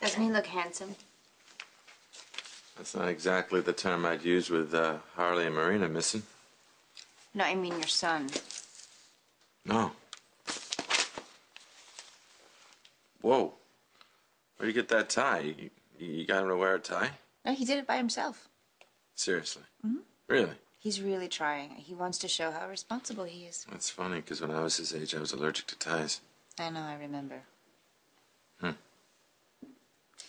Doesn't he look handsome? That's not exactly the term I'd use with Harley and Marina missing. No, I mean your son. No. Whoa. Where'd you get that tie? You got him to wear a tie? No, he did it by himself. Seriously? Mm-hmm. Really? He's really trying. He wants to show how responsible he is. That's funny, because when I was his age, I was allergic to ties. I know, I remember. Hmm.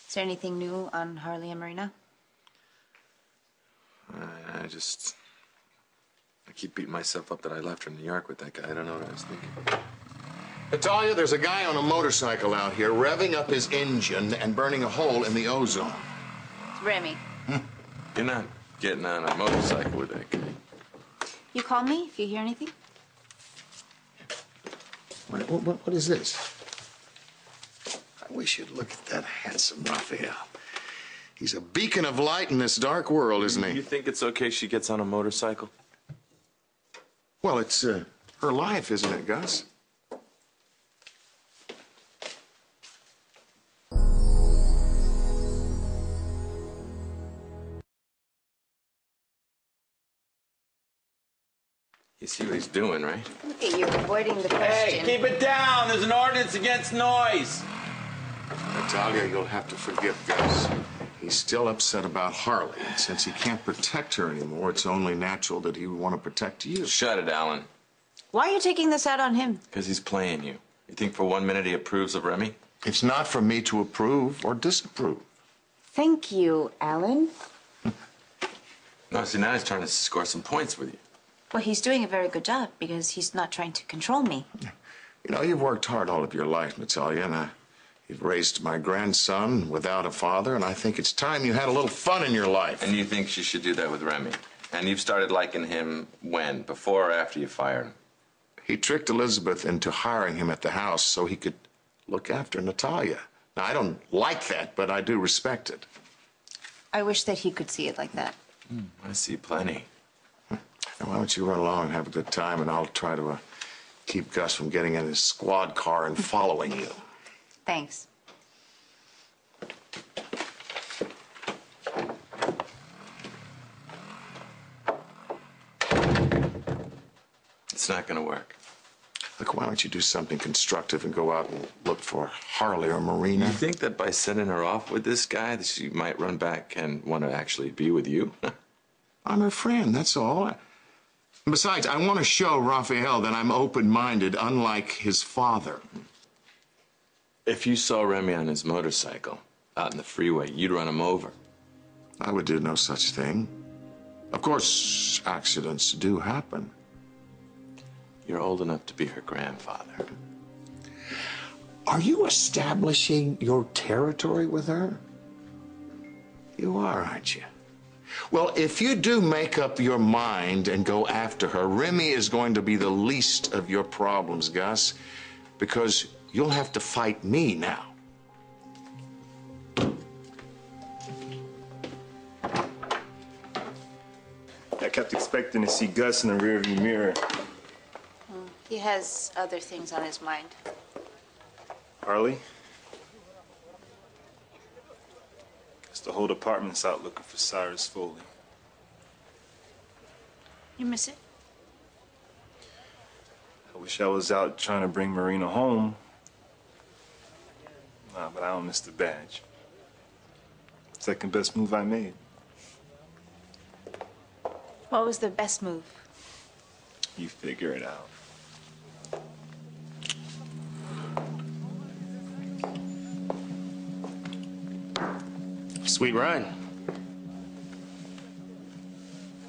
Is there anything new on Harley and Marina? I keep beating myself up that I left her in New York with that guy. I don't know what I was thinking. Natalia, there's a guy on a motorcycle out here revving up his engine and burning a hole in the ozone. It's Remy. You're not getting on a motorcycle with that guy. You call me if you hear anything? What is this? I wish you'd look at that handsome Raphael. He's a beacon of light in this dark world, isn't he? You think it's okay she gets on a motorcycle? Well, it's her life, isn't it, Gus? You see what he's doing, right? Look at you, avoiding the question. Hey, keep it down. There's an ordinance against noise. Natalia, you'll have to forgive Gus. He's still upset about Harley, and since he can't protect her anymore, it's only natural that he would want to protect you. Shut it, Alan. Why are you taking this out on him? Because he's playing you. You think for 1 minute he approves of Remy? It's not for me to approve or disapprove. Thank you, Alan. No, see, now he's trying to score some points with you. Well, he's doing a very good job because he's not trying to control me. You know, you've worked hard all of your life, Natalia, and you've raised my grandson without a father, and I think it's time you had a little fun in your life. And you think she should do that with Remy? And you've started liking him when? Before or after you fired him? He tricked Elizabeth into hiring him at the house so he could look after Natalia. Now, I don't like that, but I do respect it. I wish that he could see it like that. I see plenty. Now, why don't you run along and have a good time, and I'll try to keep Gus from getting in his squad car and following you. Thanks. It's not going to work. Look, why don't you do something constructive and go out and look for Harley or Marina? You think that by sending her off with this guy, that she might run back and want to actually be with you? I'm her friend, that's all. Besides, I want to show Raphael that I'm open-minded, unlike his father. If you saw Remy on his motorcycle out in the freeway, you'd run him over. I would do no such thing. Of course, accidents do happen. You're old enough to be her grandfather. Are you establishing your territory with her? You are, aren't you? Well, if you do make up your mind and go after her, Remy is going to be the least of your problems, Gus, because you'll have to fight me now. I kept expecting to see Gus in the rearview mirror. He has other things on his mind. Harley? Guess the whole department's out looking for Cyrus Foley. You miss it? I wish I was out trying to bring Marina home. Nah, but I don't miss the badge. Second best move I made. What was the best move? You figure it out. Sweet ride.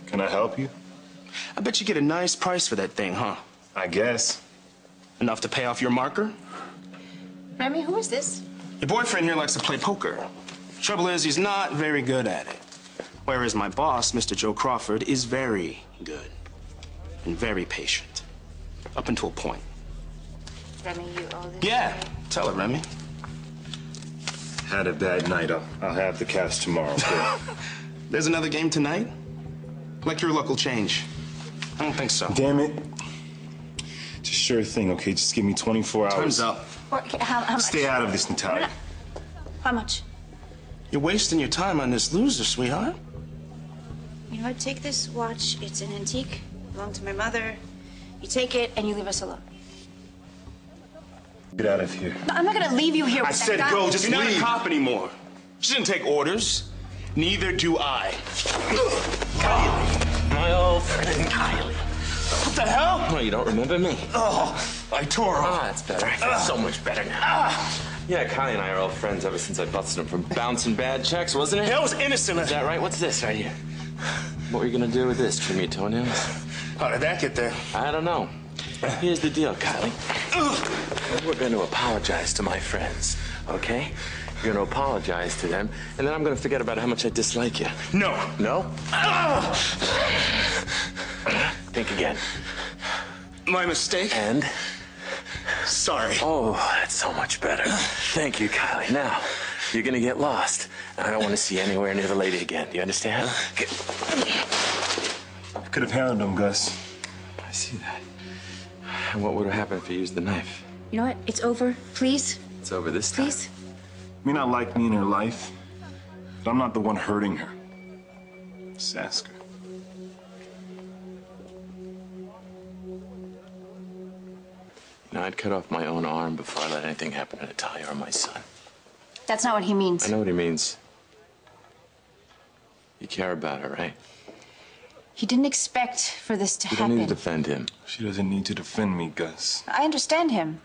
Can I help you? I bet you get a nice price for that thing, huh? I guess. Enough to pay off your marker? Remy, who is this? Your boyfriend here likes to play poker. Trouble is, he's not very good at it. Whereas my boss, Mr. Joe Crawford, is very good and very patient. Up until a point. Remy, you owe this. Yeah, tell it, Remy. Had a bad night. I'll have the cash tomorrow. There's another game tonight? Like your luck will change. I don't think so. Damn it. It's a sure thing, okay? Just give me 24 hours. Time's up. How much? Stay out of this, Natalia. How much? You're wasting your time on this loser, sweetheart. You know what? Take this watch. It's an antique. Belonged to my mother. You take it and you leave us alone. Get out of here. I'm not gonna leave you here with I that said guy. go, just You're leave. not You're a not a cop anymore. She didn't take orders. Neither do I. Kylie, my old friend Kylie. What the hell? Oh, you don't remember me? Oh, Arturo. Ah, that's better. I feel so much better now. Yeah, Kylie and I are old friends ever since I busted him from bouncing bad checks, wasn't it? That was innocent. Is that right? What's this right here? What were you gonna do with this? Trim your toenails? How did that get there? I don't know. Here's the deal, Kylie. We're going to apologize to my friends, okay? You're going to apologize to them, and then I'm going to forget about how much I dislike you. No. No? Think again. My mistake. And? Sorry. Oh, that's so much better. Thank you, Kylie. Now, you're going to get lost. I don't want to see you anywhere near the lady again. Do you understand? Could have handled him, Gus. I see that. And what would have happened if you used the knife? You know what? It's over. Please. It's over this time. Please. May not like me in her life, but I'm not the one hurting her. Just ask her. You know, I'd cut off my own arm before I let anything happen to Natalia or my son. That's not what he means. I know what he means. You care about her, right? He didn't expect for this to You don't happen. need to defend him. She doesn't need to defend me, Gus. I understand him.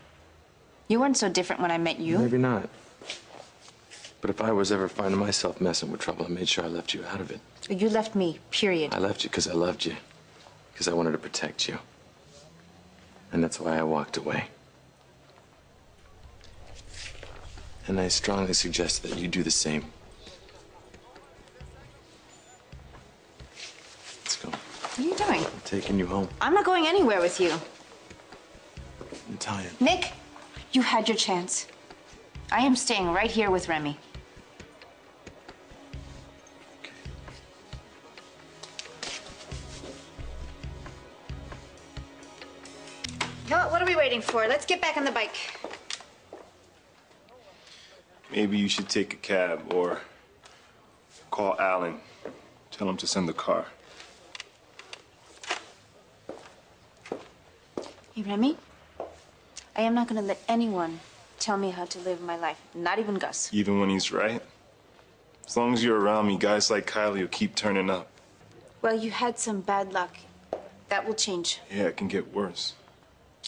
You weren't so different when I met you. Maybe not. But if I was ever finding myself messing with trouble, I made sure I left you out of it. You left me, period. I left you because I loved you. Because I wanted to protect you. And that's why I walked away. And I strongly suggest that you do the same. Let's go. What are you doing? I'm taking you home. I'm not going anywhere with you. Natalia. Nick, you had your chance. I am staying right here with Remy. What are we waiting for? Let's get back on the bike. Maybe you should take a cab or call Alan. Tell him to send the car. Hey, Remy, I am not going to let anyone tell me how to live my life, not even Gus. Even when he's right? As long as you're around me, guys like Kylie will keep turning up. Well, you had some bad luck. That will change. Yeah, it can get worse.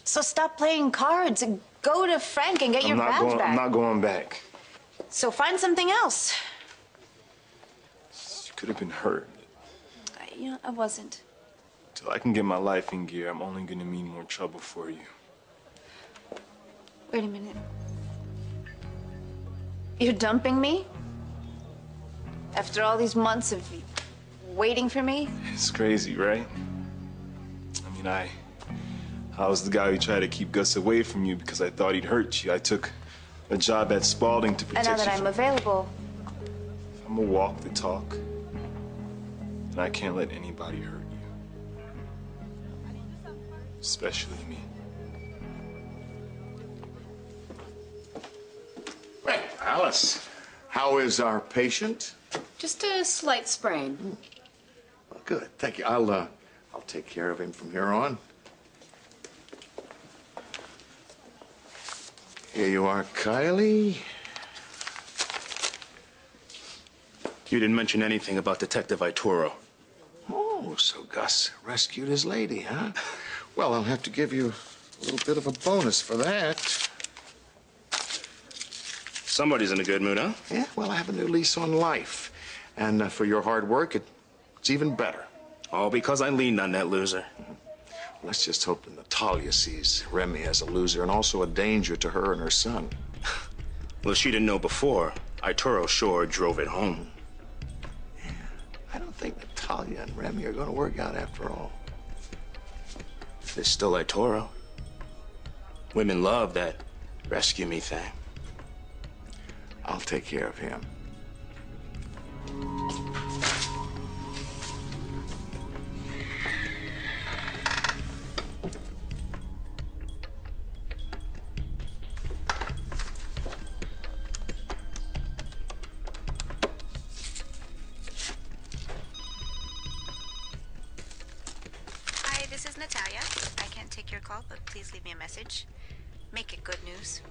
So stop playing cards and go to Frank and get your badge back. I'm not going back. So find something else. You could have been hurt. I wasn't. Till I can get my life in gear, I'm only gonna mean more trouble for you. Wait a minute. You're dumping me? After all these months of waiting for me? It's crazy, right? I mean, I was the guy who tried to keep Gus away from you because I thought he'd hurt you. I took a job at Spalding to And protect now you. that I'm available, I'm gonna walk the talk, and I can't let anybody hurt you, especially me. Well, Alice, how is our patient? Just a slight sprain. Well, good, thank you. I'll take care of him from here on. Here you are, Kylie. You didn't mention anything about Detective Arturo. Oh, so Gus rescued his lady, huh? Well, I'll have to give you a little bit of a bonus for that. Somebody's in a good mood, huh? Yeah, well, I have a new lease on life. And for your hard work, it's even better. All because I leaned on that loser. Let's just hope that Natalia sees Remy as a loser and also a danger to her and her son. Well, she didn't know before. Arturo sure drove it home. Yeah, I don't think Natalia and Remy are going to work out after all. There's still Arturo. Women love that rescue me thing. I'll take care of him. take your call, but please leave me a message. Make it good news.